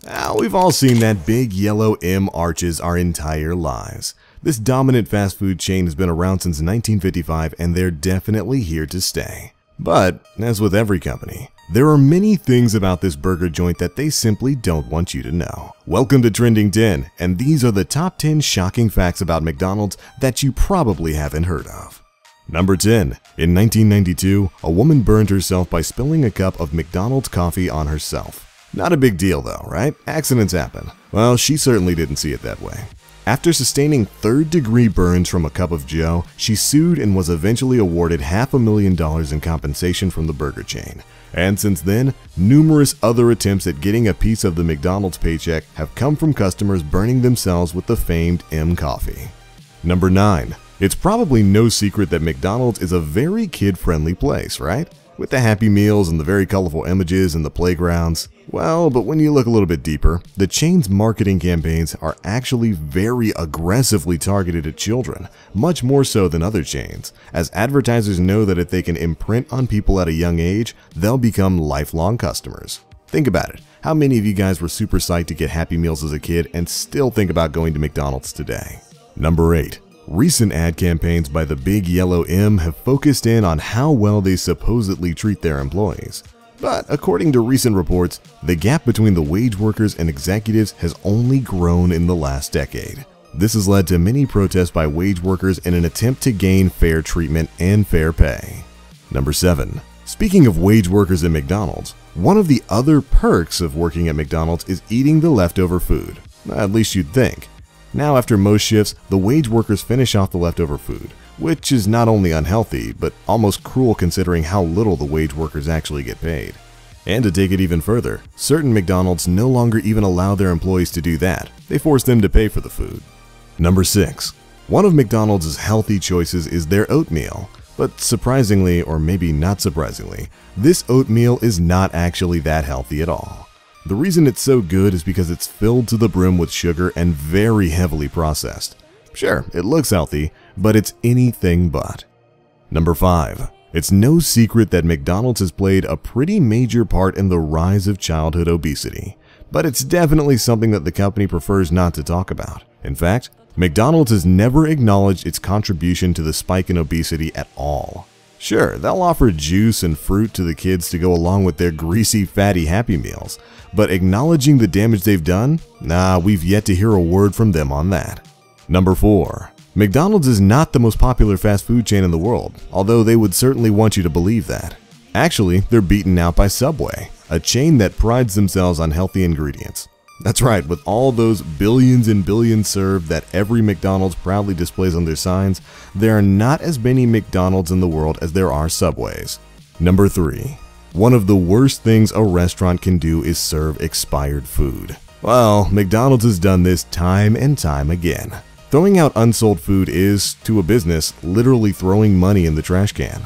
Now, we've all seen that big yellow M arches our entire lives. This dominant fast food chain has been around since 1955 and they're definitely here to stay. But, as with every company, there are many things about this burger joint that they simply don't want you to know. Welcome to Trending 10, and these are the top 10 shocking facts about McDonald's that you probably haven't heard of. Number 10. In 1992, a woman burned herself by spilling a cup of McDonald's coffee on herself. Not a big deal though, right? Accidents happen. Well, she certainly didn't see it that way. After sustaining third-degree burns from a cup of joe, she sued and was eventually awarded $500,000 in compensation from the burger chain. And since then, numerous other attempts at getting a piece of the McDonald's paycheck have come from customers burning themselves with the famed M coffee. Number 9. It's probably no secret that McDonald's is a very kid-friendly place, right? With the Happy Meals and the very colorful images and the playgrounds. Well, but when you look a little bit deeper, the chain's marketing campaigns are actually very aggressively targeted at children, much more so than other chains, as advertisers know that if they can imprint on people at a young age, they'll become lifelong customers. Think about it. How many of you guys were super psyched to get Happy Meals as a kid and still think about going to McDonald's today? Number 8. Recent ad campaigns by the big yellow M have focused in on how well they supposedly treat their employees. But according to recent reports, the gap between the wage workers and executives has only grown in the last decade. This has led to many protests by wage workers in an attempt to gain fair treatment and fair pay. Number 7. Speaking of wage workers at McDonald's, one of the other perks of working at McDonald's is eating the leftover food. At least you'd think. Now, after most shifts, the wage workers finish off the leftover food, which is not only unhealthy, but almost cruel considering how little the wage workers actually get paid. And to take it even further, certain McDonald's no longer even allow their employees to do that. They force them to pay for the food. Number 6. One of McDonald's healthy choices is their oatmeal. But surprisingly, or maybe not surprisingly, this oatmeal is not actually that healthy at all. The reason it's so good is because it's filled to the brim with sugar and very heavily processed. Sure, it looks healthy, but it's anything but. Number 5. It's no secret that McDonald's has played a pretty major part in the rise of childhood obesity, but it's definitely something that the company prefers not to talk about. In fact, McDonald's has never acknowledged its contribution to the spike in obesity at all. Sure, they'll offer juice and fruit to the kids to go along with their greasy, fatty Happy Meals, but acknowledging the damage they've done? Nah, we've yet to hear a word from them on that. Number 4. McDonald's is not the most popular fast food chain in the world, although they would certainly want you to believe that. Actually, they're beaten out by Subway, a chain that prides themselves on healthy ingredients. That's right, with all those billions and billions served that every McDonald's proudly displays on their signs, there are not as many McDonald's in the world as there are Subways. Number 3. One of the worst things a restaurant can do is serve expired food. Well, McDonald's has done this time and time again. Throwing out unsold food is, to a business, literally throwing money in the trash can.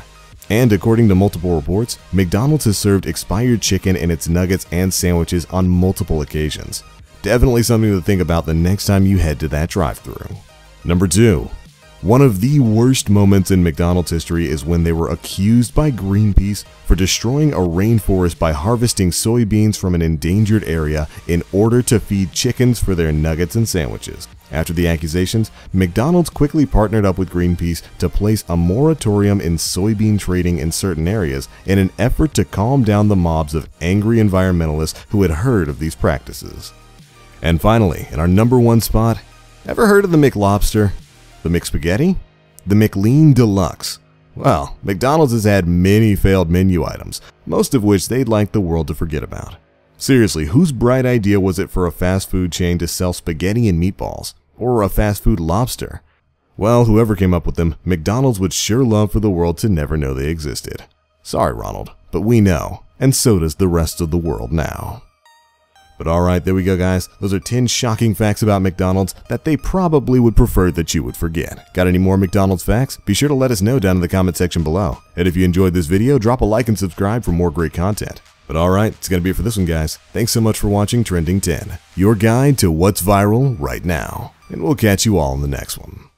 And according to multiple reports, McDonald's has served expired chicken in its nuggets and sandwiches on multiple occasions. Definitely something to think about the next time you head to that drive-thru. Number 2. One of the worst moments in McDonald's history is when they were accused by Greenpeace for destroying a rainforest by harvesting soybeans from an endangered area in order to feed chickens for their nuggets and sandwiches. After the accusations, McDonald's quickly partnered up with Greenpeace to place a moratorium in soybean trading in certain areas in an effort to calm down the mobs of angry environmentalists who had heard of these practices. And finally, in our number 1 spot, ever heard of the McLobster? The McSpaghetti? The McLean Deluxe? Well, McDonald's has had many failed menu items, most of which they'd like the world to forget about. Seriously, whose bright idea was it for a fast food chain to sell spaghetti and meatballs? Or a fast food lobster? Well, whoever came up with them, McDonald's would sure love for the world to never know they existed. Sorry, Ronald, but we know, and so does the rest of the world now. But alright, there we go guys. Those are 10 shocking facts about McDonald's that they probably would prefer that you would forget. Got any more McDonald's facts? Be sure to let us know down in the comment section below. And if you enjoyed this video, drop a like and subscribe for more great content. But alright, it's gonna be it for this one guys. Thanks so much for watching Trending 10, your guide to what's viral right now. And we'll catch you all in the next one.